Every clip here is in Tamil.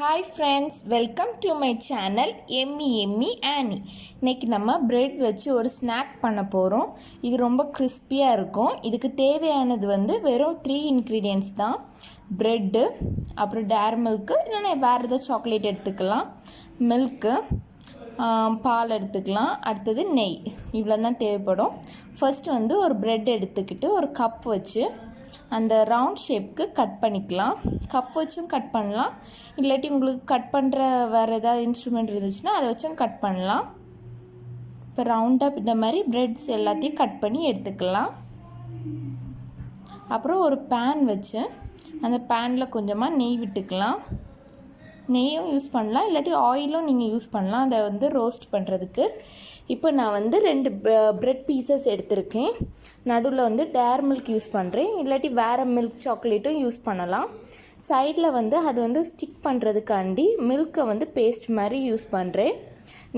Hi friends, welcome to my channel yummyyummyannie. இன்னைக்கு நம்ம பிரெட் வச்சு ஒரு ஸ்நாக் பண்ண போகிறோம். இது ரொம்ப கிறிஸ்பியாக இருக்கும். இதுக்கு தேவையானது வெறும் 3 இன்க்ரீடியன்ட்ஸ் தான். பிரெட்டு, அப்புறம் டேர் மில்க்கு, இல்லைன்னா வேறு ஏதாவது சாக்லேட் எடுத்துக்கலாம், மில்க்கு, பால் எடுத்துக்கலாம், அடுத்தது நெய், இவ்வளோ தான் தேவைப்படும். ஃபர்ஸ்ட் ஒரு பிரெட் எடுத்துக்கிட்டு ஒரு கப் வச்சு அந்த ரவுண்ட் ஷேப்க்கு கட் பண்ணிக்கலாம். கப் வச்சும் கட் பண்ணலாம், இல்லாட்டி உங்களுக்கு கட் பண்ணுற வேறு ஏதாவது இன்ஸ்ட்ருமெண்ட் இருந்துச்சுன்னா அதை வச்சும் கட் பண்ணலாம். இப்போ ரவுண்டாக இந்த மாதிரி பிரெட்ஸ் எல்லாத்தையும் கட் பண்ணி எடுத்துக்கலாம். அப்புறம் ஒரு பேன் வச்சு அந்த பேனில் கொஞ்சமாக நெய் விட்டுக்கலாம். நெய்யும் யூஸ் பண்ணலாம், இல்லாட்டி ஆயிலும் நீங்கள் யூஸ் பண்ணலாம் அதை ரோஸ்ட் பண்ணுறதுக்கு. இப்போ நான் 2 பிரெட் பீசஸ் எடுத்திருக்கேன். நடுவில் டேர் மில்க் யூஸ் பண்ணுறேன், இல்லாட்டி வேறு மில்க் சாக்லேட்டும் யூஸ் பண்ணலாம். சைடில் அது ஸ்டிக் பண்ணுறதுக்காண்டி மில்க்கை பேஸ்ட் மாதிரி யூஸ் பண்ணுறேன்.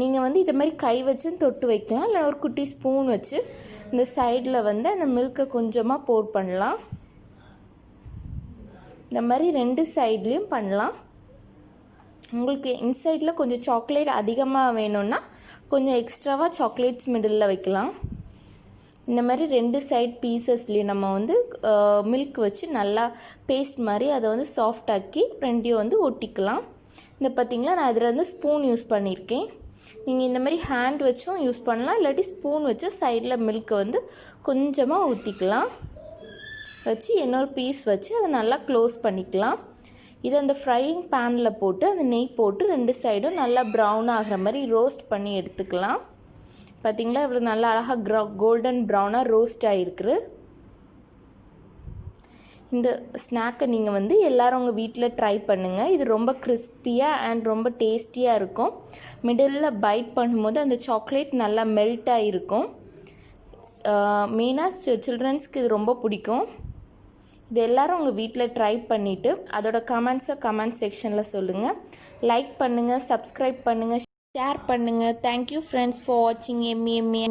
நீங்கள் இதை மாதிரி கை வச்சும் தொட்டு வைக்கலாம், இல்லை ஒரு குட்டி ஸ்பூன் வச்சு இந்த சைடில் அந்த மில்க்கை கொஞ்சமாக போர் பண்ணலாம். இந்த மாதிரி 2 சைட்லேயும் பண்ணலாம். உங்களுக்கு இன்சைடில் கொஞ்சம் சாக்லேட் அதிகமாக வேணும்னா கொஞ்சம் எக்ஸ்ட்ராவாக சாக்லேட்ஸ் மிடில் வைக்கலாம். இந்த மாதிரி 2 சைட் பீசஸ்லேயும் நம்ம மில்க் வச்சு நல்லா பேஸ்ட் மாதிரி அதை சாஃப்டாக்கி ரெண்டையும் ஒட்டிக்கலாம். இந்த பார்த்திங்களா, நான் இதில் ஸ்பூன் யூஸ் பண்ணியிருக்கேன். நீங்கள் இந்த மாதிரி ஹேண்ட் வச்சும் யூஸ் பண்ணலாம், இல்லாட்டி ஸ்பூன் வச்சு சைடில் மில்க்கை கொஞ்சமாக ஊற்றிக்கலாம். வச்சு இன்னொரு பீஸ் வச்சு அதை நல்லா க்ளோஸ் பண்ணிக்கலாம். இதை அந்த ஃப்ரையிங் பேனில் போட்டு அந்த நெய் போட்டு 2 சைடும் நல்லா ப்ரௌன் ஆகிற மாதிரி ரோஸ்ட் பண்ணி எடுத்துக்கலாம். பார்த்திங்களா, இவ்வளோ நல்லா அழகாக கோல்டன் ப்ரௌனாக ரோஸ்ட் ஆகிருக்கு. இந்த ஸ்நாக்கை நீங்கள் எல்லோரும் உங்கள் வீட்டில் ட்ரை பண்ணுங்கள். இது ரொம்ப கிறிஸ்பியாக அண்ட் ரொம்ப டேஸ்டியாக இருக்கும். மிடில் பைட் பண்ணும்போது அந்த சாக்லேட் நல்லா மெல்ட் ஆகிருக்கும். மெயினாக சில்ட்ரன்ஸ்க்கு இது ரொம்ப பிடிக்கும். இது எல்லோரும் உங்கள் வீட்டில் ட்ரை பண்ணிவிட்டு அதோட கமெண்ட்ஸை கமெண்ட் செக்ஷனில் சொல்லுங்கள். லைக் பண்ணுங்கள், சப்ஸ்கிரைப் பண்ணுங்கள், ஷேர் பண்ணுங்கள். தேங்க்யூ ஃப்ரெண்ட்ஸ் ஃபார் வாட்சிங் yummyyummyannie.